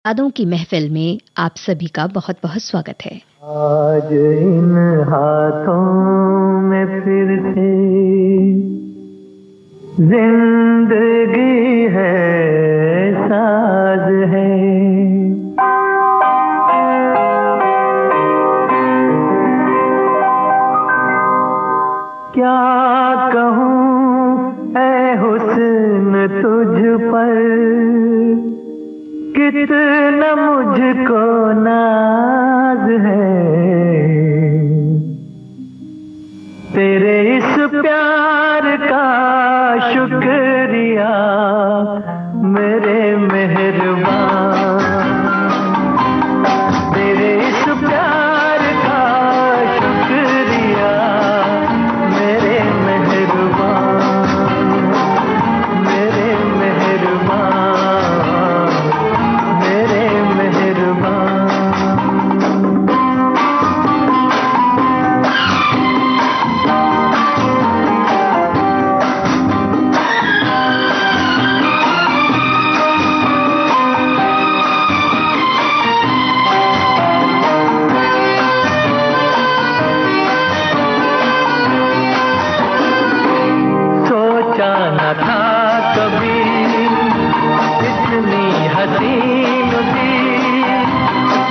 यादों की महफिल में आप सभी का बहुत बहुत स्वागत है। आज इन हाथों में फिर से जिंदगी है, साज है। क्या कहूँ ऐ हुस्न तुझ पर, कितना मुझको नाज है। तेरे इस प्यार का शुक्रिया मेरे मेहरबान, तेरे इस प्यार का शुक्रिया मेरे मेहरबान, मेरे मेहरबान, मेरे मेहरबान। सोचा न था कभी इतनी हसीन भी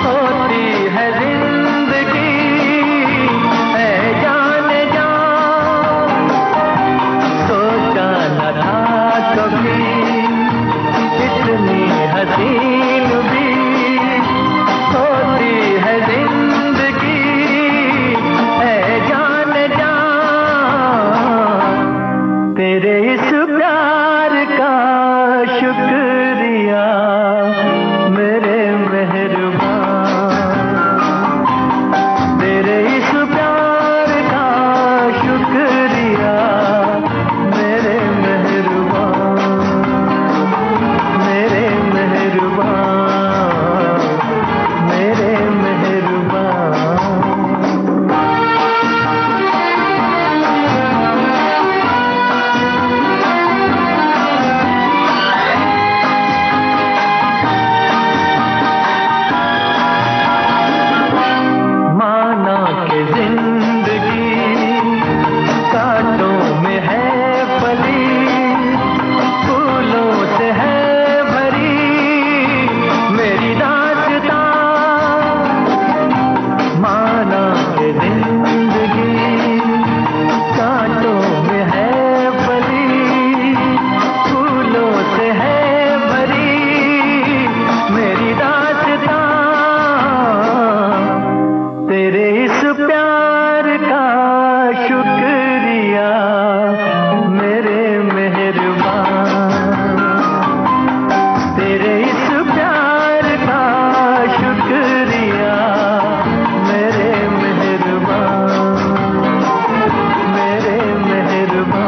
होती है जिंदगी, है जाने जा। सोचा न था कभी इतनी हसीन भी होती है जिंदगी, है जाने जा। तेरे इस प्यार का शुक्रिया मेरे मेहरबान, तेरे इस प्यार का शुक्रिया मेरे मेहरबान, मेरे मेहरबान, मेरे मेहरबान। माना के जिंदगी कांटों में है पली, फूलों से है भरी मेरी दास्तां। माना के जिंदगी कांटों में है पली, फूलों से है भरी मेरी दास्तां। तेरे इस प्यार का शुक्रिया मेरे मेहरबान, तेरे इस प्यार का शुक्रिया मेरे मेहरबान, मेरे मेहरबान,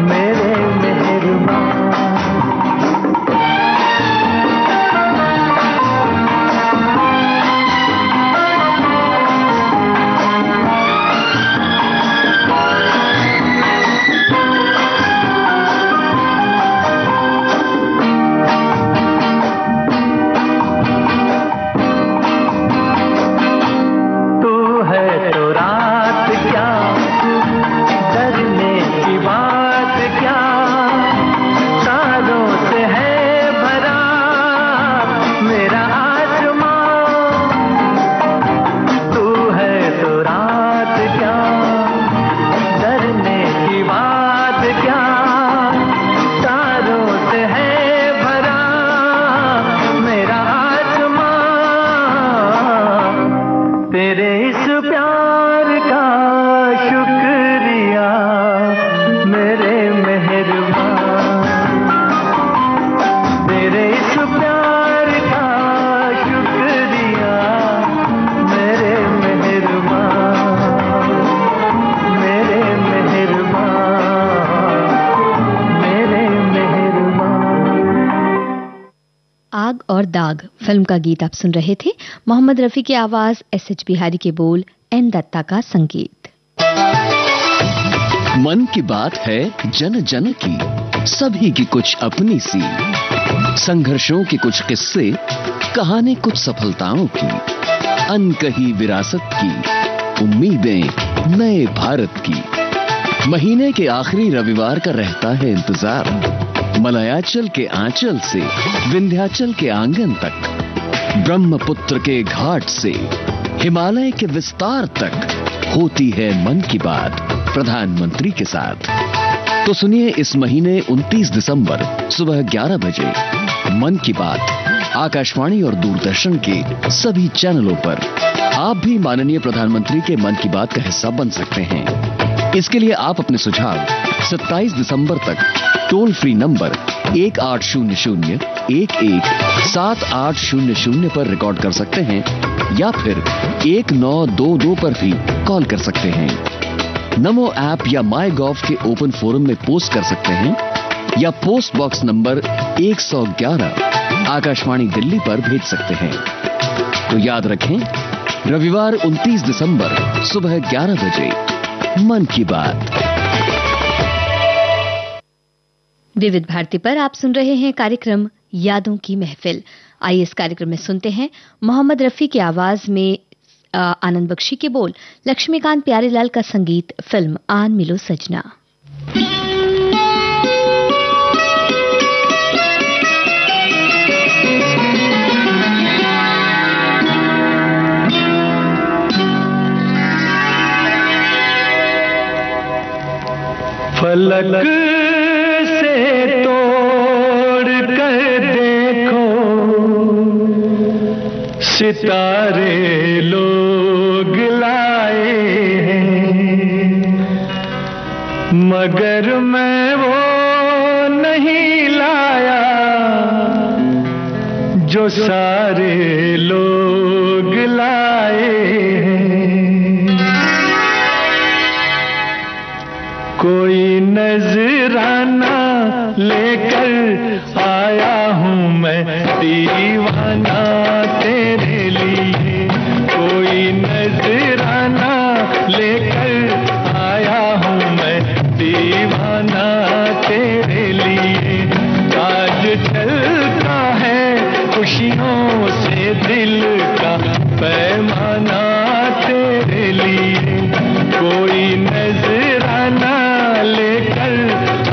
मेरे मेहरबान। तू है तो रात क्या, डरने की बात क्या, तारों से है भरा मेरा आसमां। तू है तो रात क्या, डरने की बात क्या, तारों से है भरा मेरा आसमां। तेरे इस प्यार का शुक्रिया मेरे मेहरबान, तेरे इस प्यार का शुक्रिया मेरे मेहरबान, मेरे मेहरबान, मेरे मेहरबान। आग और दाग फिल्म का गीत आप सुन रहे थे। मोहम्मद रफी की आवाज, एस.एच. बिहारी के बोल, एन दत्ता का संगीत। मन की बात है जन जन की, सभी की कुछ अपनी सी। संघर्षों के कुछ किस्से, कहानी कुछ सफलताओं की, अनकही विरासत की, उम्मीदें नए भारत की। महीने के आखिरी रविवार का रहता है इंतजार। मलयाचल के आंचल से विंध्याचल के आंगन तक, ब्रह्मपुत्र के घाट से हिमालय के विस्तार तक होती है मन की बात प्रधानमंत्री के साथ। तो सुनिए इस महीने 29 दिसंबर सुबह 11 बजे मन की बात आकाशवाणी और दूरदर्शन के सभी चैनलों पर। आप भी माननीय प्रधानमंत्री के मन की बात का हिस्सा बन सकते हैं। इसके लिए आप अपने सुझाव 27 दिसंबर तक टोल फ्री नंबर 1800-11-7800 पर रिकॉर्ड कर सकते हैं या फिर 1922 पर भी कॉल कर सकते हैं। नमो ऐप या माई गॉव के ओपन फोरम में पोस्ट कर सकते हैं या post box number 111 Akashvani Delhi पर भेज सकते हैं। तो याद रखें, रविवार 29 दिसंबर सुबह 11 बजे मन की बात। विविध भारती पर आप सुन रहे हैं कार्यक्रम यादों की महफिल। आइए इस कार्यक्रम में सुनते हैं मोहम्मद रफी की आवाज में आनंद बख्शी के बोल, लक्ष्मीकांत प्यारेलाल का संगीत, फिल्म आन मिलो सजना। फलक से तोड़ कर देखो, सितारे लोग लाए हैं, मगर मैं वो नहीं लाया जो सारे लोग लाए हैं। कोई नजराना लेकर आया हूँ मैं दीवाना तेरे लिए। कोई नजराना लेकर आया हूँ मैं दीवाना तेरे लिए। आज चलता है खुशियों से दिल का पैमाना तेरे लिए। कोई नजराना लेकर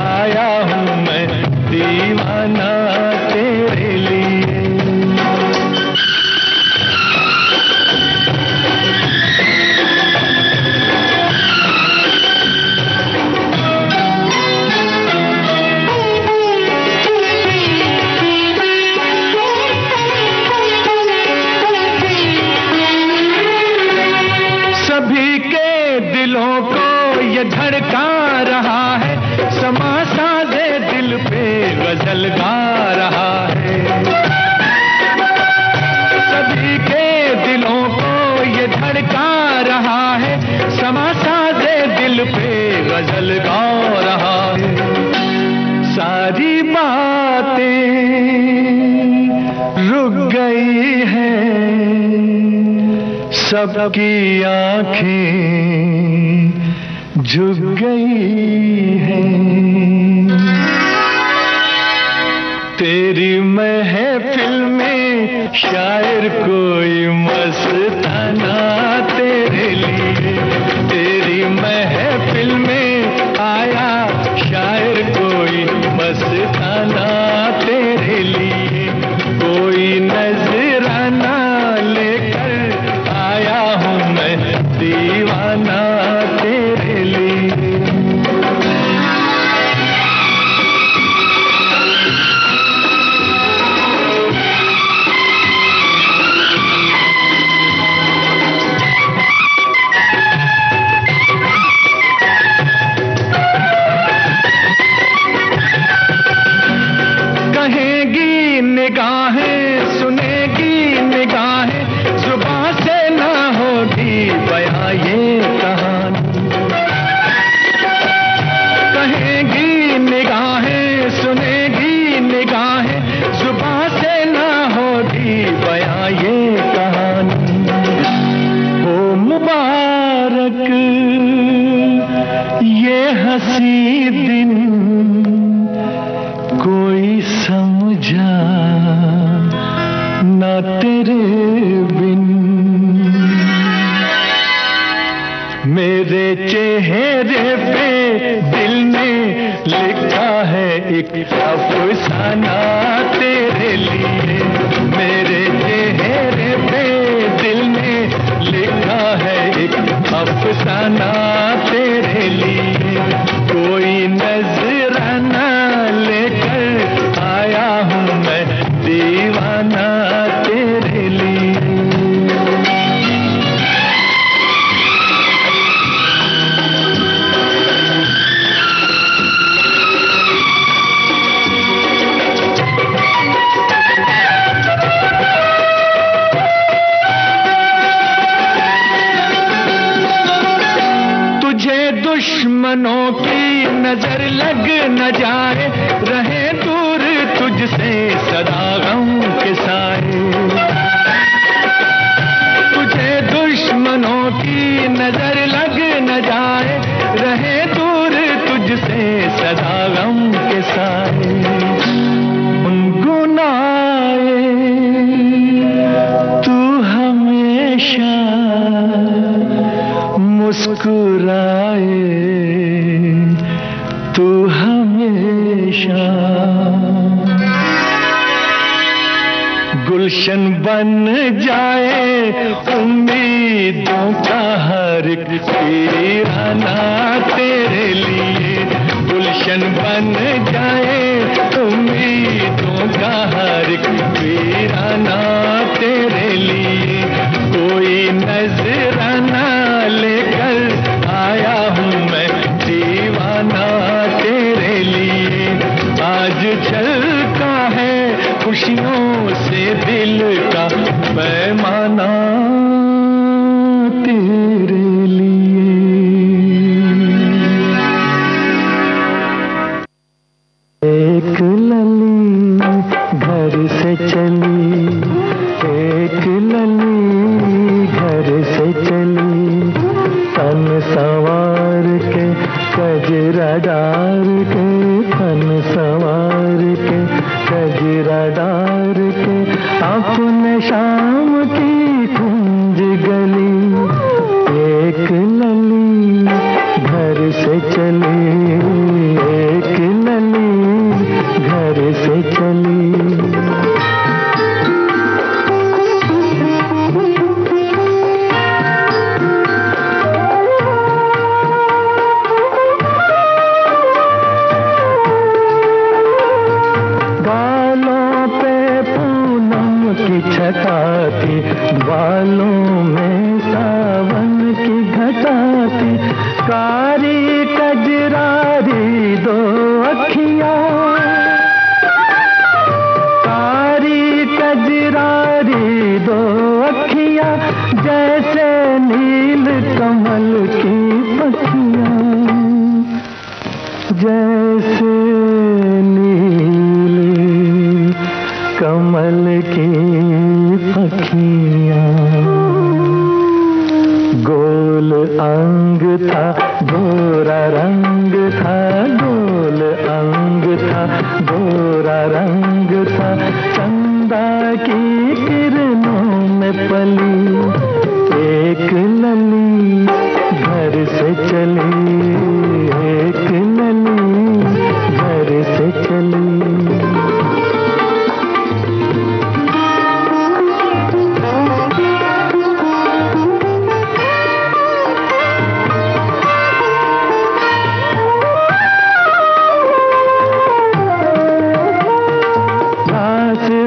आया हूँ मैं दीवाना तेरे लिए। सभी के दिलों को ये धड़का रहा है, समा साजे दिल पे गजल गा रहा है। सभी के दिलों को ये धड़का रहा है, समा साजे दिल पे गजल गा रहा है। सारी बातें रुक गई हैं, सबकी आंखें झुक गई हैं। तेरी महफिल में शायर कोई मस्ताना तेरे लिए। तेरी महफिल में आया शायर कोई मस्ताना तेरे लिए। कोई नजराना लेकर आया हूँ मैं दीवाना तेरे लिए। कहेगी निगाहें, सुनेगी निगाहें, जुबां से ना होगी बयां ये कहानी। कहेगी निगाहें, सुनेगी निगाहें, जुबां से ना होगी बयां ये कहानी। हो मुबारक ये हंसी दिन, कोई समझा मेरे चेहरे पे दिल ने लिखा है एक अफसाना तेरे लिए। मेरे चेहरे पे दिल ने लिखा है एक अफसाना तेरे लिए। कोई नजराना लेकर आया हूँ मैं दीवाना तेरे लिए। दुश्मनों की नजर लग न जाए, रहे दूर तुझसे सदा गम के साए। तुझे दुश्मनों की नजर लग न जाए, रहे दूर तुझसे सदा गम के साए। गुनगुनाए तू हमेशा, मुस्कुराए तू हमेशा। गुलशन बन जाए उम्मीदों का हर एक वीराना तेरे लिए। गुलशन बन जाए उम्मीदों का हर एक वीराना तेरे लिए। कोई नजराना लेकर आया हूँ मैं दीवाना तेरे लिए। आज चलता है खुशियों से दिल का पैमाना तेरे लिए। एक लली घर से चली, एक लली घर से चली, तन सवार के कजरा डार के, तन सवार के कजरा डार के, अपने शाम की कुंज गली। एक लली घर से चली, एक लली घर से चली। छटा थी बालों में सावन की घटा थी, कारी कजरारी दो अखियाँ, कारी कजरारी दो अखियाँ, जैसे नील कमल की पखियाँ, जैसे नील कमल की पखियाँ। गोल अंग था गोरा रंग था, गोल अंग था गोरा रंग था, चंदा की किरणों में पली। एक लली घर से चली, एक लली घर से चली।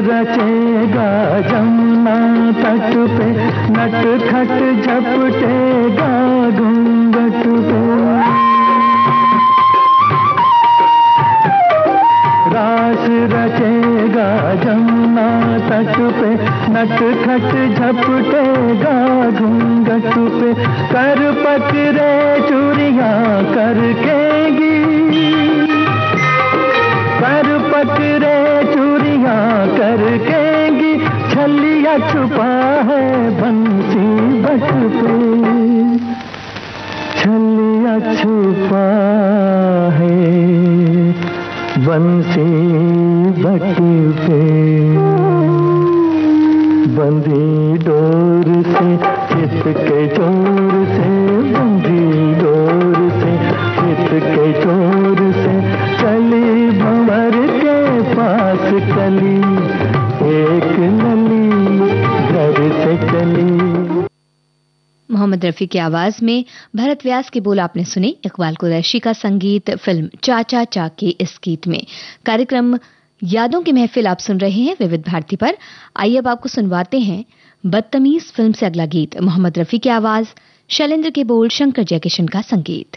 रचेगा जमुना तट पे, नट खट झपटेगा घूंघट पे। रास रचेगा जमुना तट पे, नट खट झपटेगा घूंघट पे। कर पकड़े चूड़ियाँ करकेगी, कर पकड़े चूड़ियाँ करकेगी, छलिया छुपा है बंसी बट पे, छलिया छुपा है बंसी बट पे। बंधी डोर से चित के चोर से, बंधी मोहम्मद रफी की आवाज में भरत व्यास के बोल आपने सुने। इकबाल कुरैशी का संगीत फिल्म चाचा चा के इस गीत में। कार्यक्रम यादों की महफिल आप सुन रहे हैं विविध भारती पर। आइए अब आपको सुनवाते हैं बदतमीज फिल्म से अगला गीत। मोहम्मद रफी की आवाज, शैलेंद्र के बोल, शंकर जयकिशन का संगीत।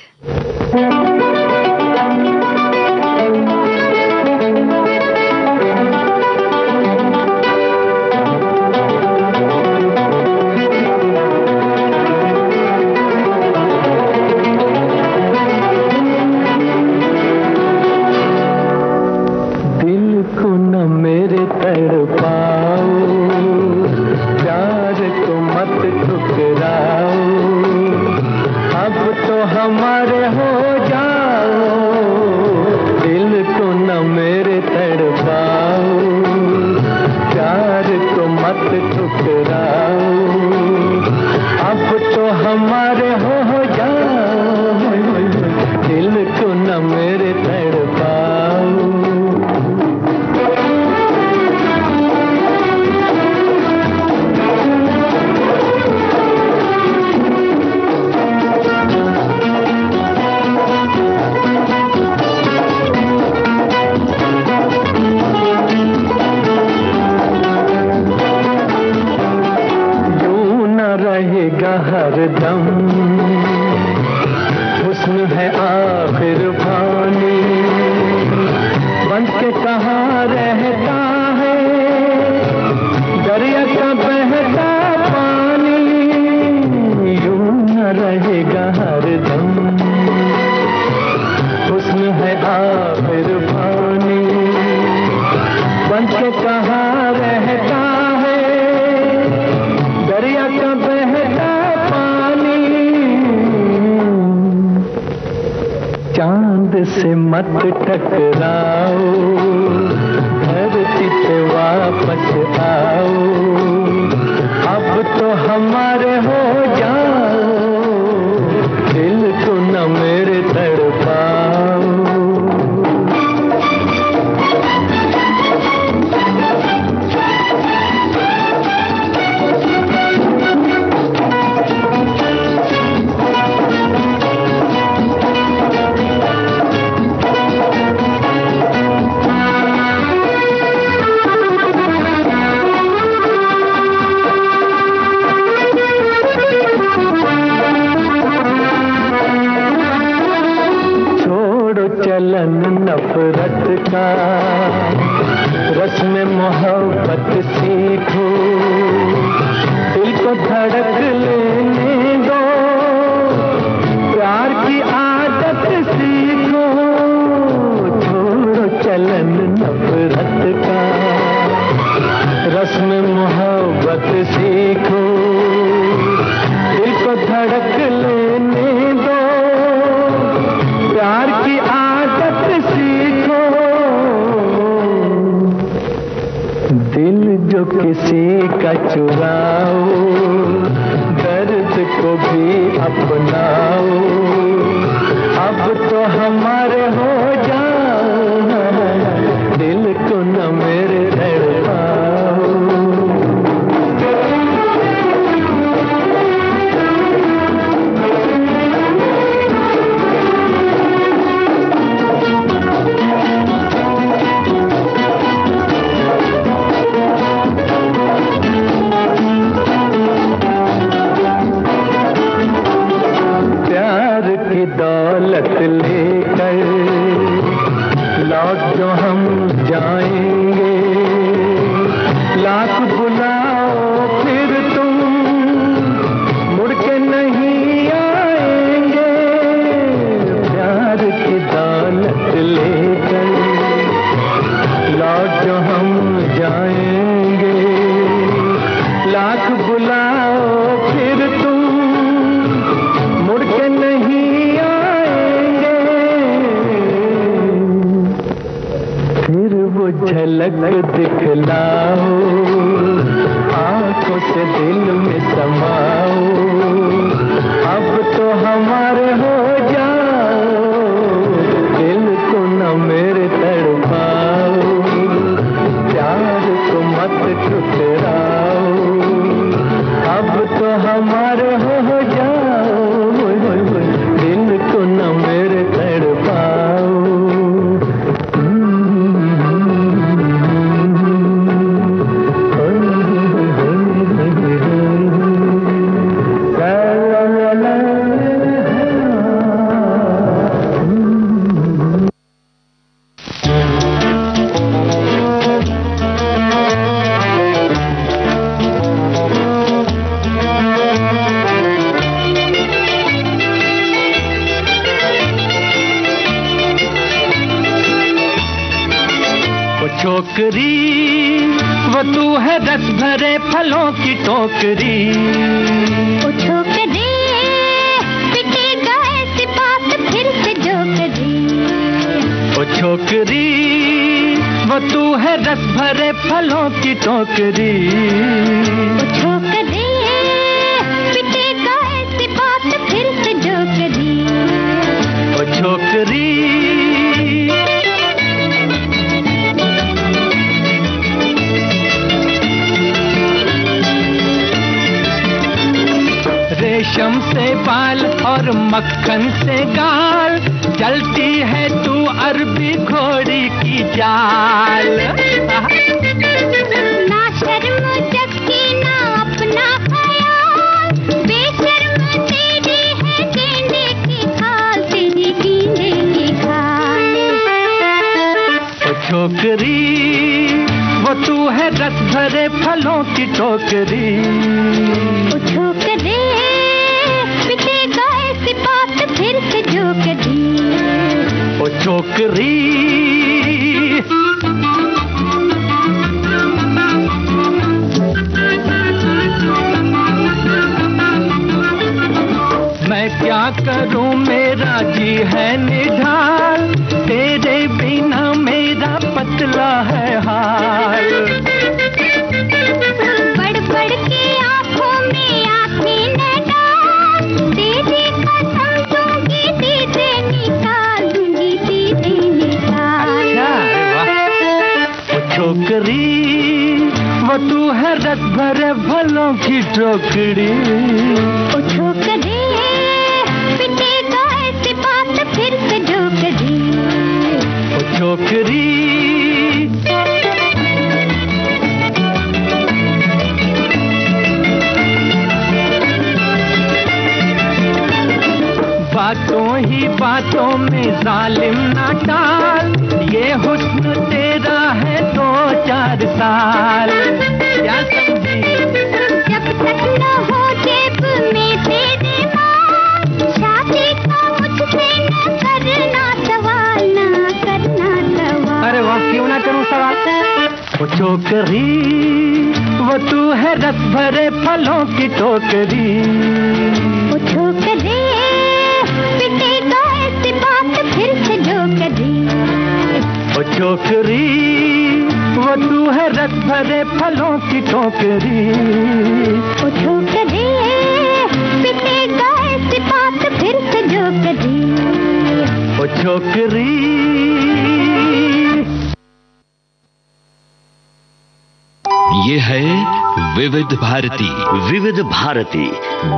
से मत टकराओ, धरती पे वापस आओ, अब तो हमारे हो जाओ, दिल को न मेरे तड़पाओ। चलन नफरत का, रस्म मोहब्बत सीखो, दिल को धड़क लेने दो, प्यार की आदत सीखो। छोड़ो चलन नफरत का, रस्म मोहब्बत सीखो, दिल को धड़क लेने दो, प्यार की आदत सीखो। दिल जो किसी का चुराओ, दर्द को भी अपनाओ, अब तो हमारे हो जाओ, दिल को न मेरे तड़पाओ। दौलत लेकर लौट जो हम जाएंगे, लाख बुलाओ फिर तुम मुड़ के नहीं आएंगे। प्यार की दौलत लेकर लौट जो हम जाएंगे, लाख बुलाओ फिर तुम मुड़ के नहीं झलक दिखलाओ, आंखों से दिल में समाओ, अब तो हमारे हो जाओ, दिल को न मेरे तड़पाओ, प्यार को मत ठुकराओ, अब तो हमारे हो जाओ। छोकरी वो तू है रस भरे फलों की टोकरी। ओ छोकरी पिटेगा ऐसी बात फिर से जोकरी। ओ छोकरी वो तू है रस भरे फलों की टोकरी। ओ छोकरी पिटेगा ऐसी बात फिर से जोकरी। ओ छोकरी रेशम से बाल और मक्खन से गाल, चलती है तू अरबी घोड़ी की चाल। ना शर्म जबकि ना अपना ख्याल, बेशर्म तेरी है गेंडे की खाल, तेरी गेंडे की खाल। ओ छोकरी वो तू है रस भरे फलों की टोकरी। ओ छोकरी पिटेगा ऐसी बात फिर से जोकरी। ओ छोकरी मैं क्या करूं मेरा जी है निढाल, तेरे बिना मेरा पतला है हाल। बढ़ बढ़ के आंखों में आंखें न डाल, तेरी कसम दूंगी दीदे निकाल, दूंगी दीदे निकाल। ओ छोकरी वो तू है रस भरे फलों की टोकरी। ओ छोकरी पिटेगा ऐसी बात फिर से जोकरी। ओ छोकरी बातों ही बातों में जालिम ना टाल, ये हुस्न तेरा है 2-4 साल। क्या समझी? जब तक न हो जेब में तेरे माल, शादी का मुझसे न करना सवाल, न करना सवाल। अरे वाह, क्यों ना करूं सवाल। वो छोकरी वो तू है रस भरे फलों की टोकरी। ओ छोकरी पिटेगा ऐसी बात फिर से जोकरी। ओ छोकरी वो तू है रस भरे फलों की टोकरी। ओ छोकरी पिटेगा ऐसी बात फिर से जोकरी। ओ छोकरी ये है विविध भारती। विविध भारती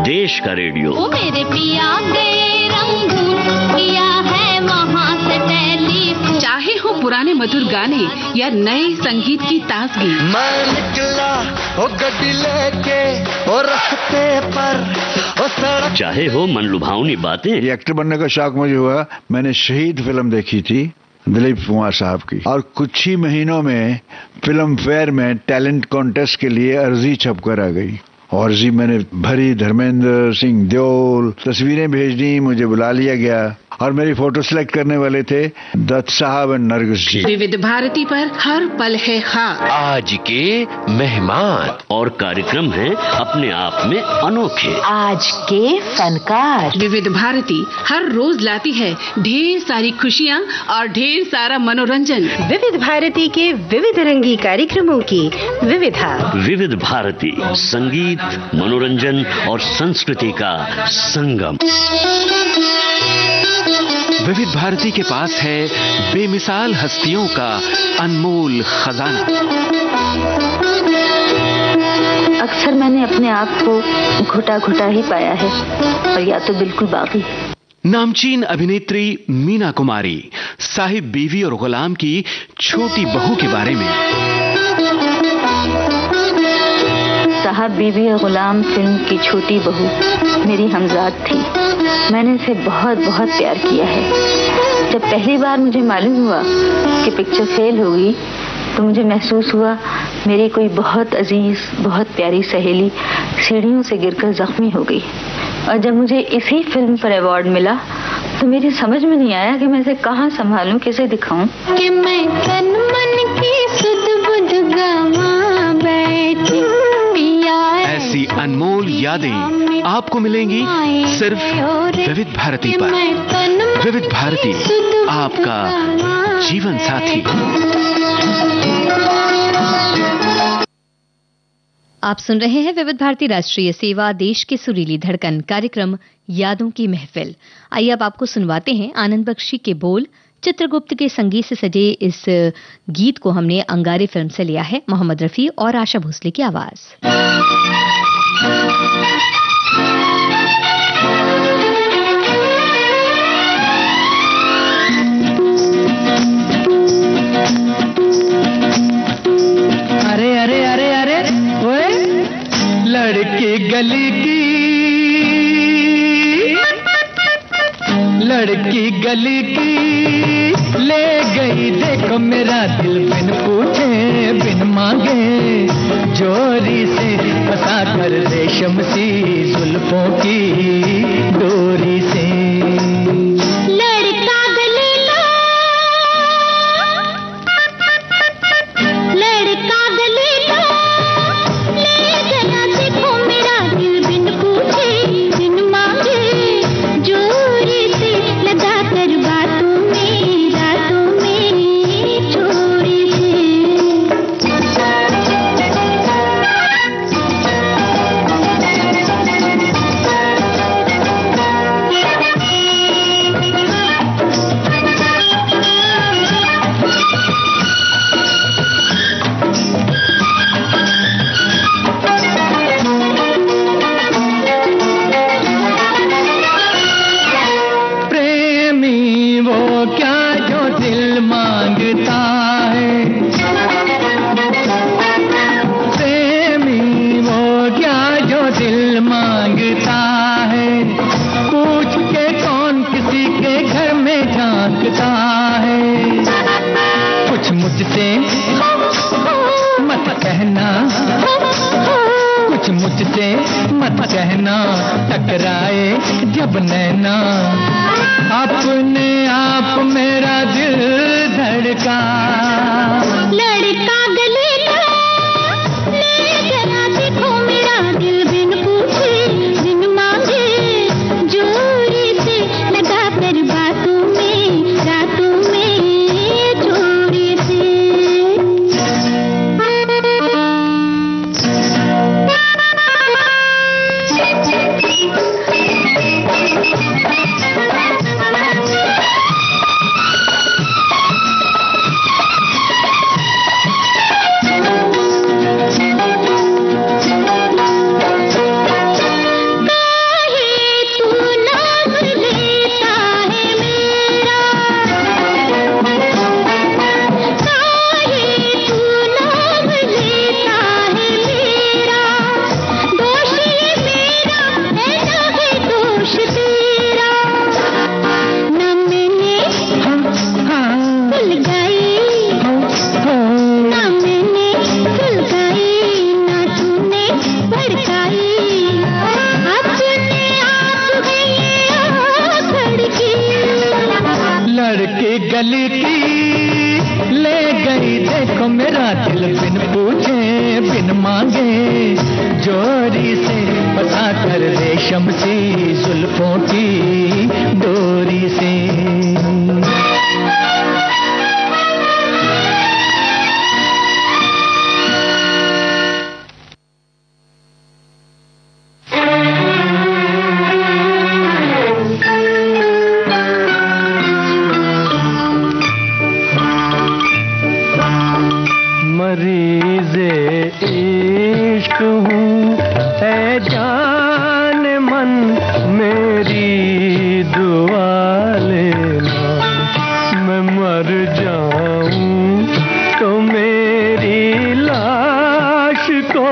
देश का रेडियो। ओ मेरे पिया गए रंगून किया है वहाँ से टेलीफोन। चाहे हो पुराने मधुर गाने या नए संगीत की ताजगी, मैं निकला ओ गड्डी लेके ओ रास्ते पर ओ सड़क। चाहे हो मनलुभावनी बातें। ये एक्टर बनने का शौक मुझे हुआ, मैंने शहीद फिल्म देखी थी दिलीप कुमार साहब की, और कुछ ही महीनों में फिल्म फेयर में टैलेंट कॉन्टेस्ट के लिए अर्जी छपकर आ गई। और जी मैंने भरी, धर्मेंद्र सिंह देओल, तस्वीरें भेज दी, मुझे बुला लिया गया और मेरी फोटो सिलेक्ट करने वाले थे दत्त साहब और नरगिस जी। विविध भारती पर हर पल है खास। आज के मेहमान और कार्यक्रम हैं अपने आप में अनोखे। आज के फनकार। विविध भारती हर रोज लाती है ढेर सारी खुशियाँ और ढेर सारा मनोरंजन। विविध भारती के विविध रंगी कार्यक्रमों की विविधा। विविध भारती संगीत, मनोरंजन और संस्कृति का संगम। विविध भारती के पास है बेमिसाल हस्तियों का अनमोल खजाना। अक्सर मैंने अपने आप को घुटा घुटा ही पाया है, और या तो बिल्कुल बाकी। नामचीन अभिनेत्री मीना कुमारी साहिब बीवी और गुलाम की छोटी बहू के बारे में। साहब बीवी और गुलाम फिल्म की छोटी बहू मेरी हमजाद थी। मैंने इसे बहुत बहुत प्यार किया है। जब पहली बार मुझे मालूम हुआ कि पिक्चर फेल होगी, तो मुझे महसूस हुआ मेरी कोई बहुत अजीज, बहुत प्यारी सहेली सीढ़ियों से गिरकर जख्मी हो गई। और जब मुझे इसी फिल्म पर अवार्ड मिला, तो मेरी समझ में नहीं आया कि मैं इसे कहाँ संभालूं, कैसे दिखाऊं। कि मैं तन मन की सुध ऐसी अनमोल यादें आपको मिलेंगी सिर्फ विविध भारती पर। विविध भारती, आपका जीवन साथी। आप सुन रहे हैं विविध भारती राष्ट्रीय सेवा, देश की सुरीली धड़कन, कार्यक्रम यादों की महफिल। आइए अब आपको सुनवाते हैं आनंद बख्शी के बोल। चित्रगुप्त के संगीत से सजे इस गीत को हमने अंगारे फिल्म से लिया है। मोहम्मद रफी और आशा भोसले की आवाज। अरे अरे अरे अरे ओए, लड़की गली की, लड़की गली की ले गई देखो मेरा दिल, बिन पूछे बिन मांगे जोरी से फंसा कर रेशम सी जुल्फों की डोरी से। लड़का गले लो, लड़का गले लो, ले गया देखो मेरा दिल, बिन पूछे बिन मांगे जोरी से लगा कर बातों में, रातों में छोरी से। प्रेमी वो क्या जो दिल मांगता है, प्रेमी वो क्या जो दिल मांगता है, पूछ के कौन किसी के घर में झांकता है। कुछ मुझसे मत कहना, कुछ मुझसे मत कहना, टकराए जब नैना, अपने आप मेरा दिल धड़का। लड़का गले लो, ले गया देखो मेरा दिल, बिन पूछे बिन मांगे जोरी से लगा कर बातों में, रातों में छोरी से। लड़की गली की ले गई देखो मेरा दिल, बिन पूछे बिन मांगे जोरी से फंसा कर रेशम सी जुल्फों की डोरी से। मरीज़े इश्क हूँ ऐ जान मन, मेरी दुआ लेना, मैं मर जाऊँ तो मेरी लाश को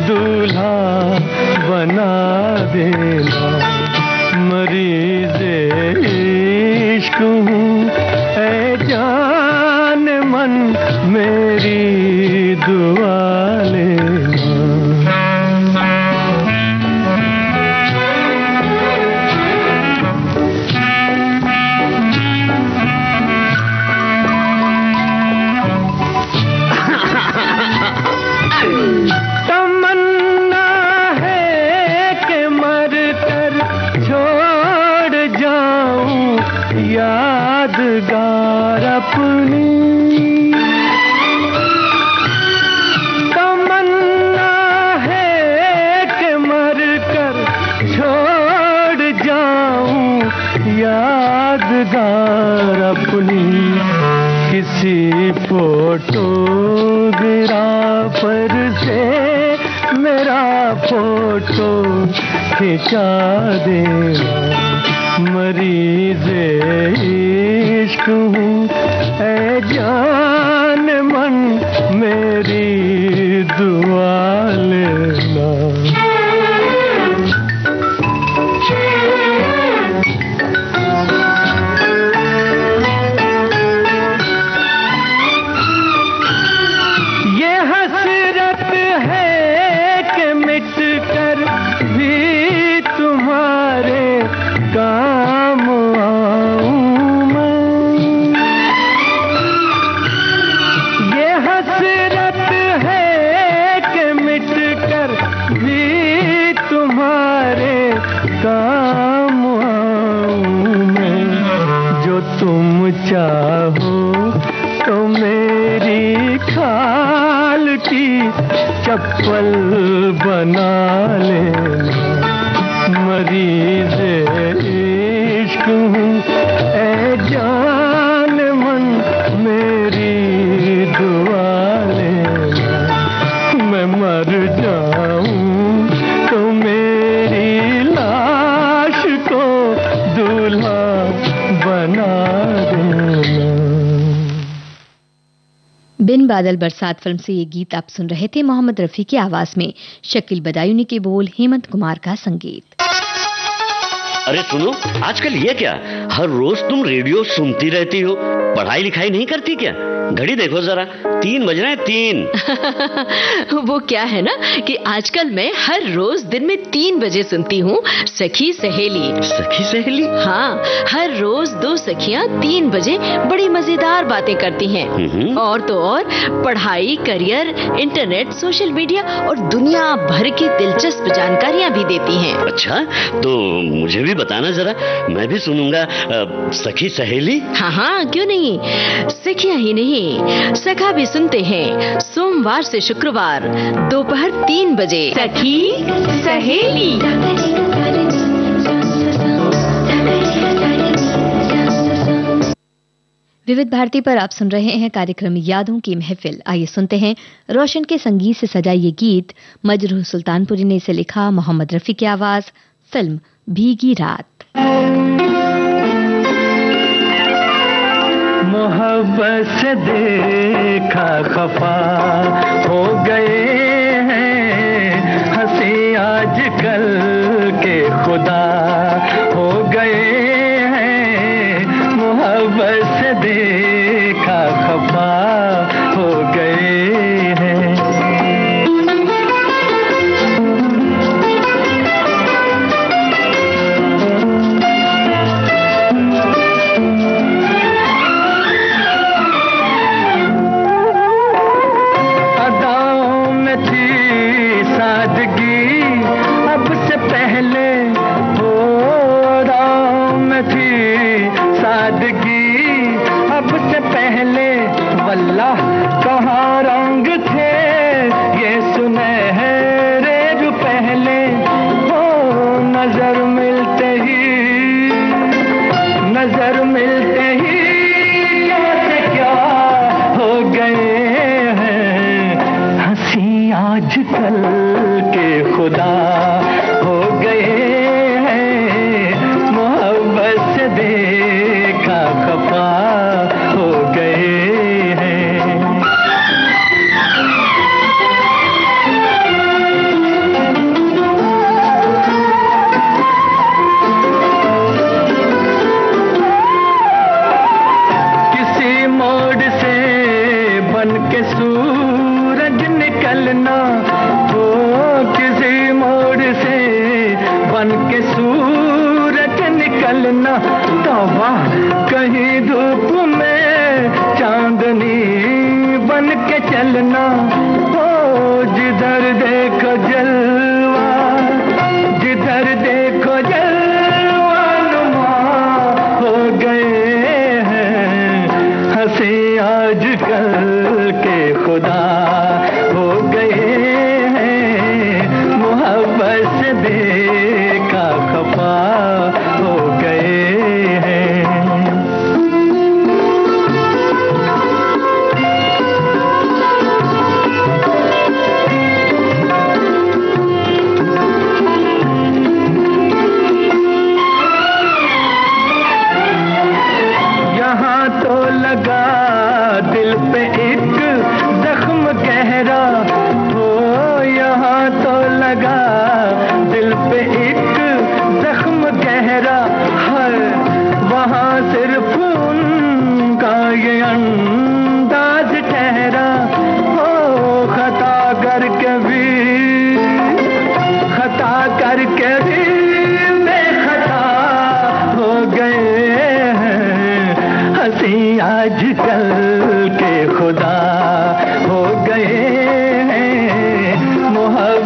दूल्हा बना देना। मरीज़े इश्क हूँ ऐ जान मन, मेरी दुआ लेना। फोटो खिंचा देना, मरीज़ इश्क हूँ ऐ जान मन मेरी दुआ लेना। ये हसरत है कि मिट कर भी तुम्हारे काम आऊं मैं। ये हसरत है कि मिट कर भी तुम्हारे काम आऊं मैं। जो तुम चाहो तो मेरी खाल की चप्पल बना लेना, मरीज़ इश्क हूँ ऐ जान मन मेरी दुआ लेना। मैं मर जाऊं तो मेरी लाश को दूल्हा बना देना। बिन बादल बरसात फिल्म से ये गीत आप सुन रहे थे मोहम्मद रफी की आवाज में। शकील बदायूनी के बोल, हेमंत कुमार का संगीत। अरे सुनो, आजकल ये क्या, हर रोज तुम रेडियो सुनती रहती हो, पढ़ाई लिखाई नहीं करती क्या? घड़ी देखो जरा, 3 बज रहे हैं, 3। वो क्या है ना कि आजकल मैं हर रोज दिन में 3 बजे सुनती हूँ सखी सहेली। सखी सहेली? हाँ, हर रोज 2 सखियाँ 3 बजे बड़ी मजेदार बातें करती हैं। और तो और पढ़ाई, करियर, इंटरनेट, सोशल मीडिया और दुनिया भर की दिलचस्प जानकारियाँ भी देती हैं। अच्छा, तो मुझे भी बताना जरा, मैं भी सुनूंगा सखी सहेली। हाँ हाँ, क्यों नहीं। सखियाँ ही नहीं, सखा भी सुनते हैं सोमवार से शुक्रवार दोपहर 3 बजे। सखी सहेली। विविध भारती पर आप सुन रहे हैं कार्यक्रम यादों की महफिल। आइए सुनते हैं रोशन के संगीत से सजा ये गीत। मजरूह सुल्तानपुरी ने इसे लिखा, मोहम्मद रफी की आवाज, फिल्म भीगी रात। मोहब्बत से देखा खफा हो गए हैं, हंसी आजकल के खुदा हो गए हैं। मोहब्बत से देखा खफा हो गए हैं। वल्लाह कहाँ रंग थे ये सुनहरे जो पहले हो, नजर मिलते ही कैसे क्या हो गए हैं। हंसी आजकल के खुदा हो गए हैं। मोहब्बत से देखा खफा हो गए। सूरज निकलना हो, किसी मोड़ से बन के सूरज निकलना, तौबा कहीं धूप में चांदनी बन के चलना हो। जिधर देखो जलवा, जिधर देखो जलवा नुमा हो गए हैं। हंसी आजकल के खुदा हो गए हैं। मोहब्बत से देखा खफा हो गए हैं।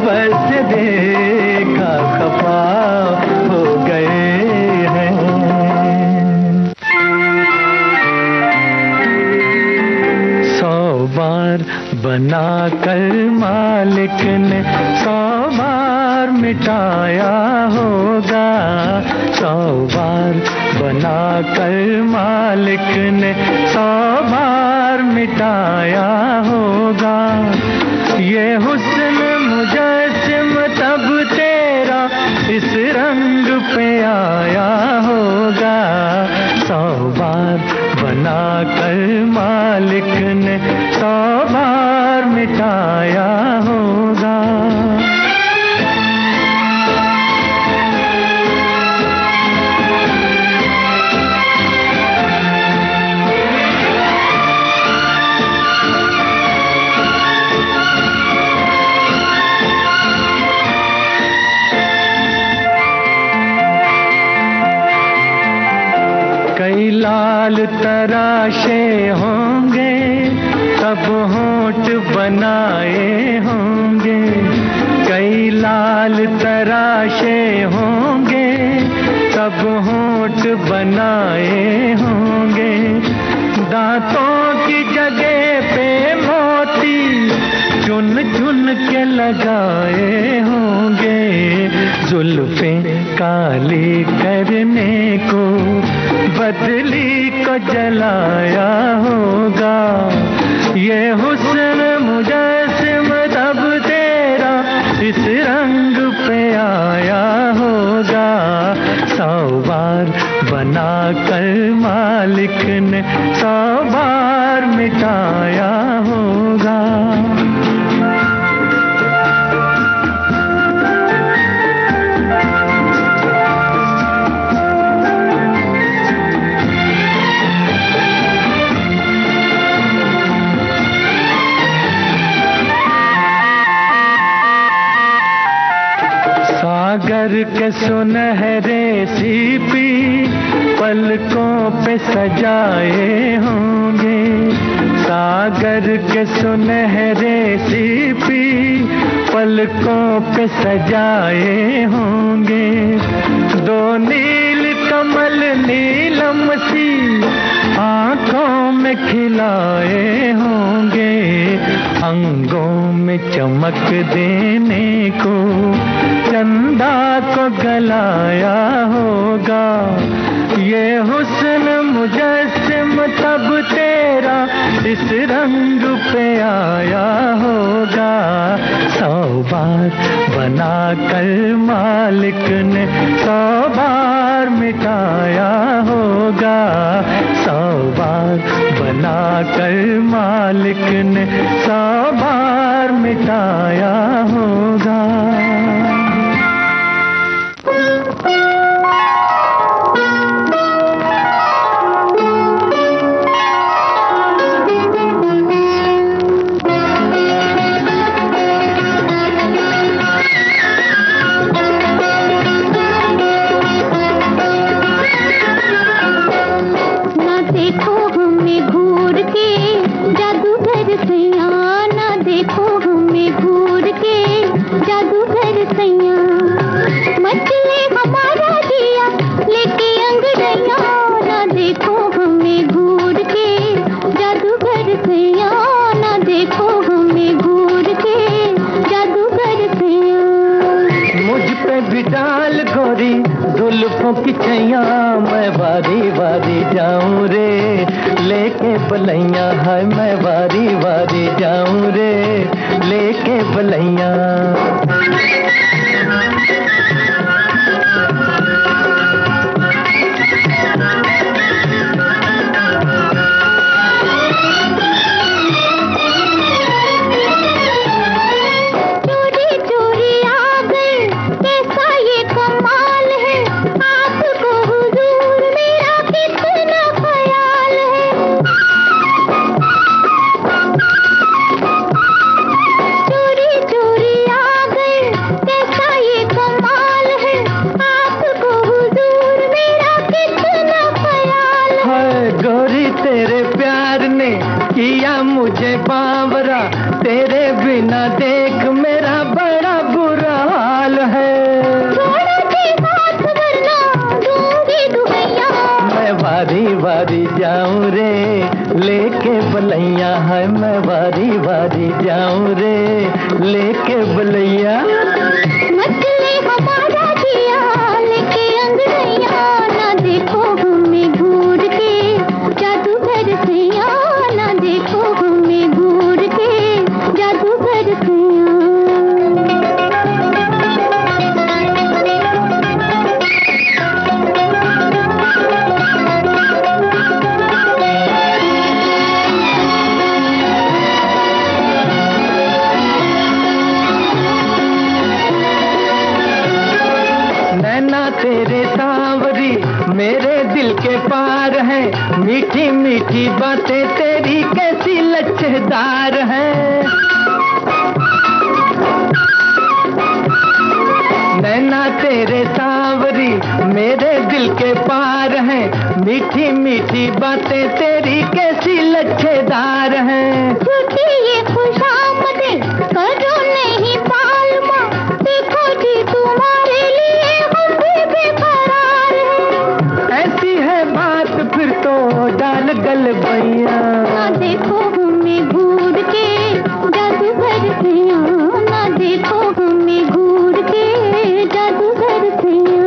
बस देखा खफा हो गए हैं। 100 बार बना कर मालिक ने 100 बार मिटाया होगा। 100 बार बना कर मालिक ने 100 बार मिटाया होगा। ये हुस्न मुजस्सिम तब तेरा इस रंग पे आया होगा। 100 बार बना कर मालिक ने 100 बार मिटाया होगा। कई लाल तराशे होंगे तब होंठ बनाए होंगे। कई लाल तराशे होंगे तब होंठ बनाए होंगे। दांतों की जगह पे मोती चुन चुन के लगाए होंगे। जुल्फें काली करने को बदली को जलाया होगा। ये हुस्न मुजस्सिम तब तेरा इस रंग पे आया होगा। 100 बार बना कर मालिक ने 100 बार मिटाया होगा। सागर के सुनहरे सीपी पलकों पे सजाए होंगे। सागर के सुनहरे सीपी पलकों पे सजाए होंगे। 2 नील कमल नीलम सी आंखों में खिलाए होंगे। अंगों में चमक देने को चंदा को गलाया होगा। ये हुस्न मुजस्सिम तब तेरा इस रंग पे आया होगा। 100 बार बना कर मालिक ने 100 बार मिटाया होगा। 100 बार बना कर मालिक ने 100 बार मिटाया होगा। की छैया मैं बारी बारी जाऊं रे, लेके बलैया है मैं बारी बारी जाऊं रे, लेके बलैया। चोरी चोरी आ गए तेरे सांवरी मेरे दिल के पार है, मीठी मीठी बातें तेरी कैसी लच्छेदार है। नैना तेरे सांवरी मेरे दिल के पार है, मीठी मीठी बातें तेरी कैसी लच्छेदार है। झूठी ये खुशामदें करो नहीं मालूमा, देखो जी तुम्हारे लिए हम भी बेकरार हैं। ऐसी है बात फिर तो डाल गल भैया, ना देखो हमें घूर के जादूगर भैया, ना देखो हमें घूर के जादूगर भैया।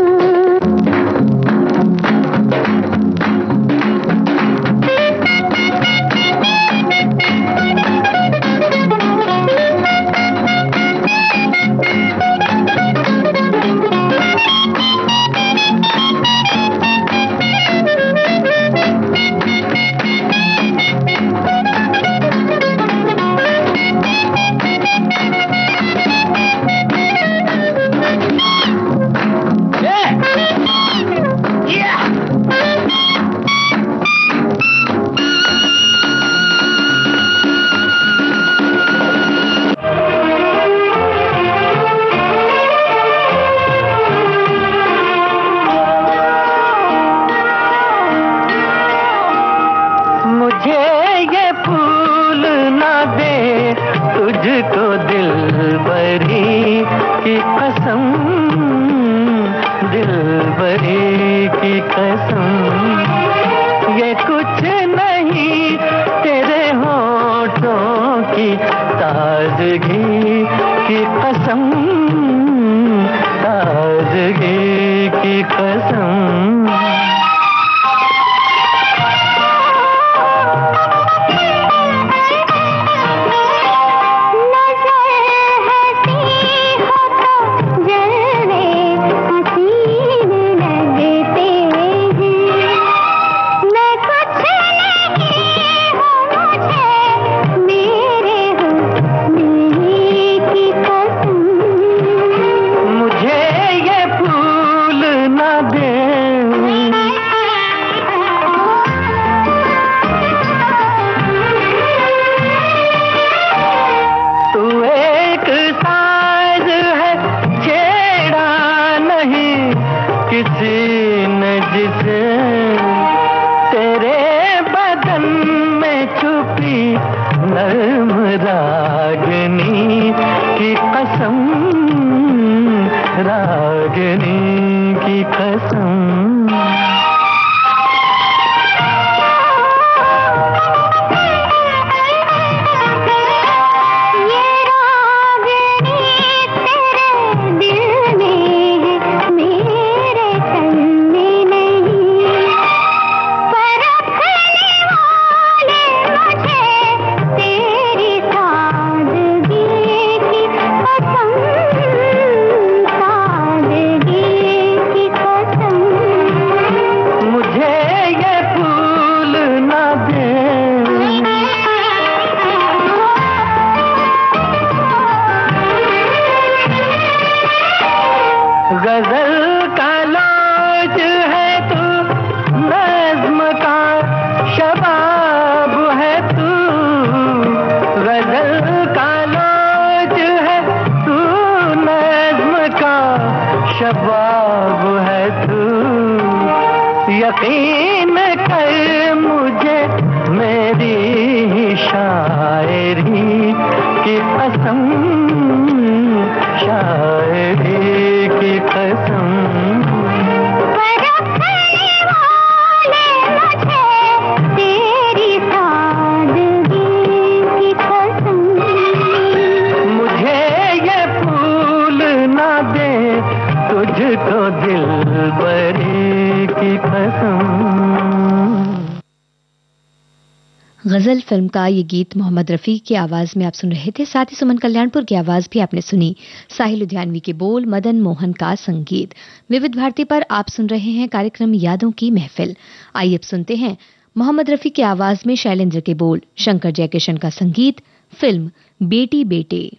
गजल फिल्म का ये गीत मोहम्मद रफी की आवाज में आप सुन रहे थे। साथ ही सुमन कल्याणपुर की आवाज भी आपने सुनी। साहिल लुधियानवी के बोल, मदन मोहन का संगीत। विविध भारती पर आप सुन रहे हैं कार्यक्रम यादों की महफिल। आइए अब सुनते हैं मोहम्मद रफी की आवाज में शैलेंद्र के बोल, शंकर जयकिशन का संगीत, फिल्म बेटी बेटे।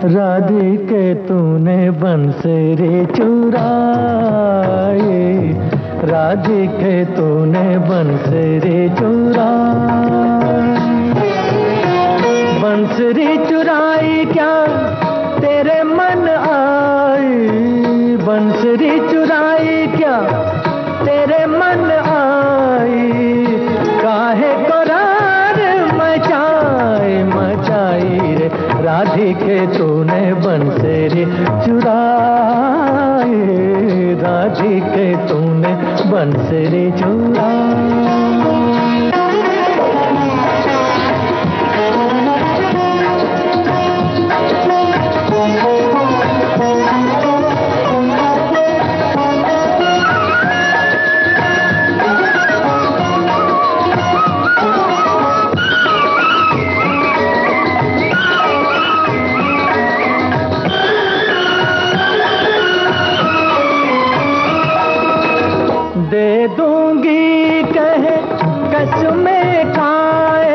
राधिके तूने बंसरी चुराए, राधिके तूने बंसरी चुराई। बंसरी चुराई क्या तेरे मन आई, बंसरी चुराई क्या तेरे मन आई। काहे करार मचाई मचाई रे, राधिके तूने बंसरी चुराई, राधिके तूने बंसरी चुराई। दे दूंगी कहे कसमें खाए,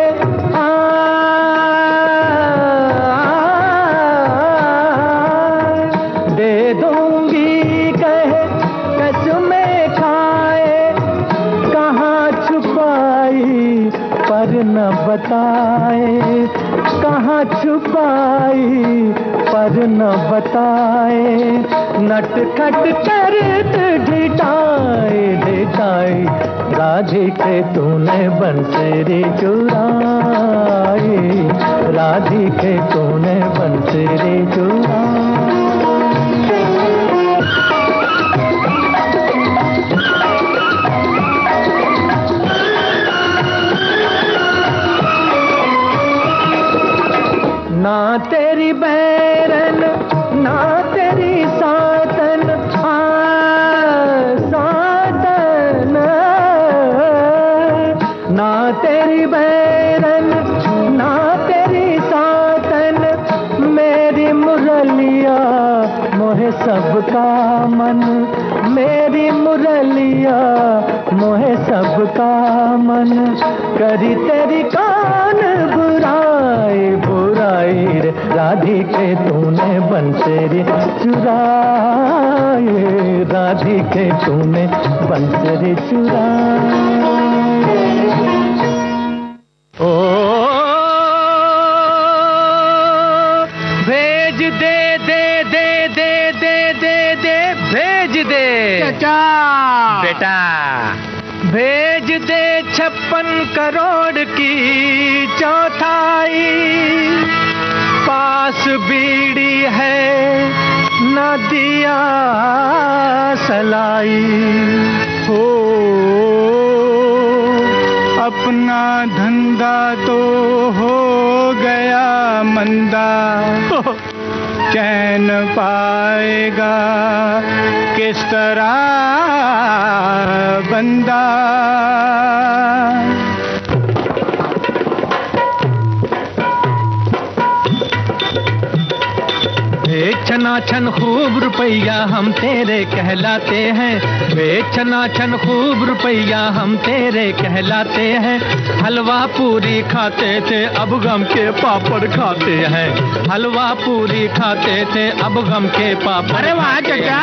दे दूंगी कहे कसमें खाए। कहाँ छुपाई पर न बताए, कहाँ छुपाई पर न बताए। नटखट कर ढिठाए ढिठाई, राधिके तूने बंसरी चुराई, राधिके तूने बंसरी चुराई। ना तेरी बैरन ना तेरी सातन, सातन। ना तेरी बैरन ना तेरी सातन, मेरी मुरलिया मोहे सबका मन, मेरी मुरलिया मोहे सबका मन। करी तेरी कान बुराई बुराई रे, राधिके तूने बंसरी चुराई, राधिके तूने बंसरी चुराई। ओ भेज दे दे दे दे दे दे दे भेज दे चाचा बेटा, भेज दे 56 करोड़ की चौथाई। पास बीड़ी है न दिया सलाई, हो अपना धंधा तो हो गया मंदा। चैन पाएगा किस तरह बंदा। छनाछन खूब रुपया हम तेरे कहलाते हैं, वे छनाछन खूब रुपया हम तेरे कहलाते हैं। हलवा पूरी खाते थे अब गम के पापड़ खाते हैं, हलवा पूरी खाते थे अब गम के पापड़। अरे वाह चाचा,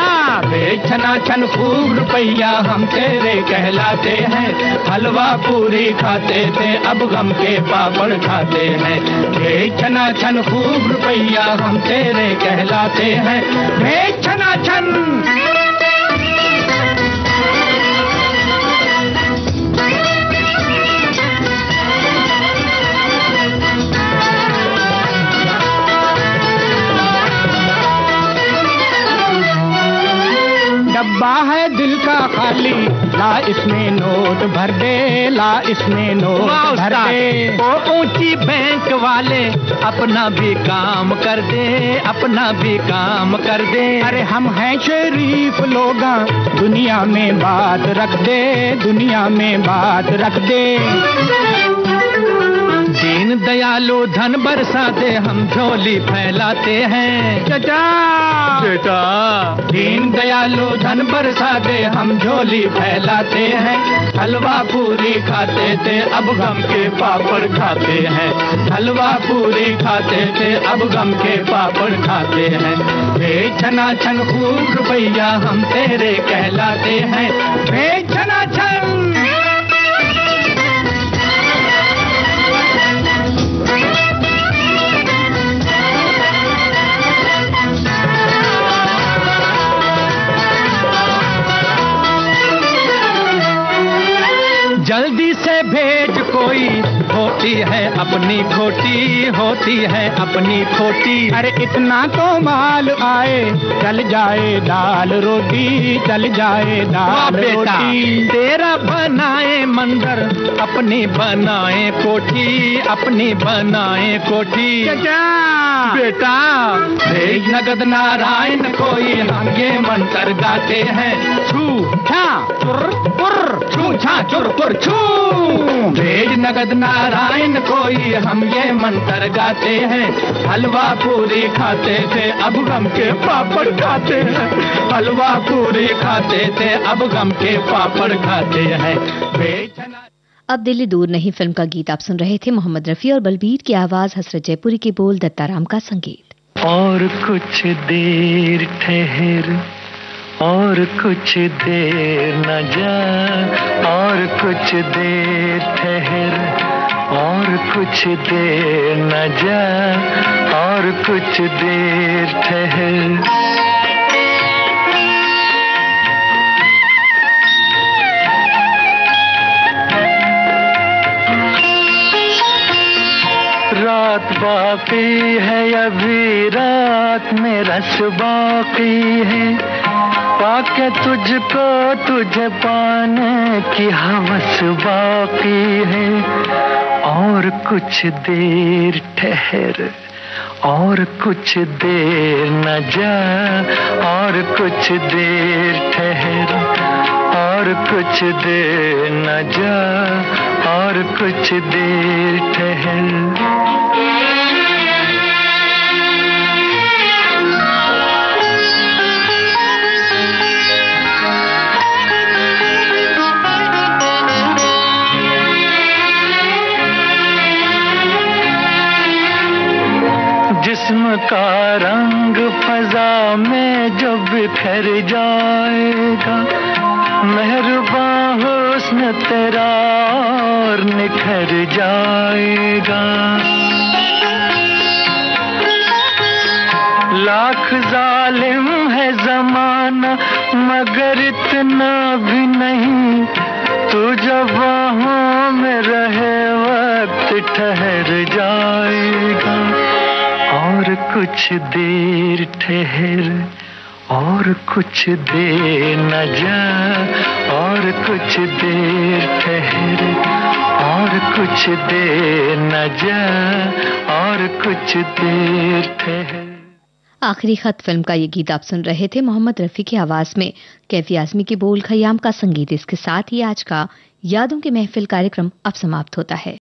वे छनाछन खूब रुपया हम तेरे कहलाते हैं, हलवा पूरी खाते थे अब गम के पापड़ खाते हैं। वे छनाछन खूब रुपया हम तेरे कहलाते हैं, वे छनाछन। डब्बा है दिल का खाली, ला इसमें नोट भर दे, ला इसमें नोट भर दे। ओ ऊंची बैंक वाले अपना भी काम कर दे, अपना भी काम कर दे। अरे हम हैं शरीफ लोगा, दुनिया में बात रख दे, दुनिया में बात रख दे। दीन दयालु धन बरसा दे, हम झोली फैलाते हैं। चाचा बेटा, दीन दयालु धन बरसा दे, हम झोली फैलाते हैं। हलवा पूरी खाते थे, अब गम के पापड़ खाते हैं। हलवा पूरी खाते थे, अब गम के पापड़ खाते हैं। हे छना छन खूब रुपैया, हम तेरे कहलाते हैं। हे छना छन। जल्दी से भेज कोई, होती है अपनी खोटी, होती है अपनी खोटी। अरे इतना तो माल आए, चल जाए दाल रोटी, चल जाए दाल रोटी। तेरा बनाए मंदिर, अपनी बनाए कोठी, अपनी बनाए कोठी। बेटा, भेज नगद नारायण कोई, हम ये मंत्र गाते हैं। छू छा चुर पुर, छू छा चुर पुर छू। भेज नगद नारायण कोई, हम ये मंत्र गाते हैं। हलवा पूरी खाते थे, अब गम के पापड़ खाते हैं। हलवा पूरी खाते थे, अब गम के पापड़ खाते हैं। अब दिल्ली दूर नहीं फिल्म का गीत आप सुन रहे थे। मोहम्मद रफी और बलबीर की आवाज, हसरत जयपुरी के बोल, दत्ताराम का संगीत। और कुछ देर ठहर, और कुछ देर न जा, और कुछ देर ठहर, और कुछ देर न जा, और कुछ देर ठहर। रात बाकी है, अभी रात में रस बाकी है। पाके तुझको तुझे पाने की हवस बाकी है। और कुछ देर ठहर, और कुछ देर न जा, और कुछ देर ठहर, और कुछ देर न जा, और कुछ देर ठहर। जिस्म का रंग फजा में जो बिखर जाएगा, मेहरबान हुस्न तेरा और निखर जाएगा। लाख जालिम है जमाना, मगर इतना भी नहीं। तू जब वहाँ में रहे, वक्त ठहर जाएगा। और कुछ देर ठहर, और कुछ देर न जा, और कुछ देर ठहर, और कुछ देर न जा, और कुछ देर ठहर। आखिरी खत फिल्म का ये गीत आप सुन रहे थे। मोहम्मद रफी की आवाज में कैफी आजमी के बोल, खयाम का संगीत। इसके साथ ही आज का यादों की महफिल कार्यक्रम अब समाप्त होता है।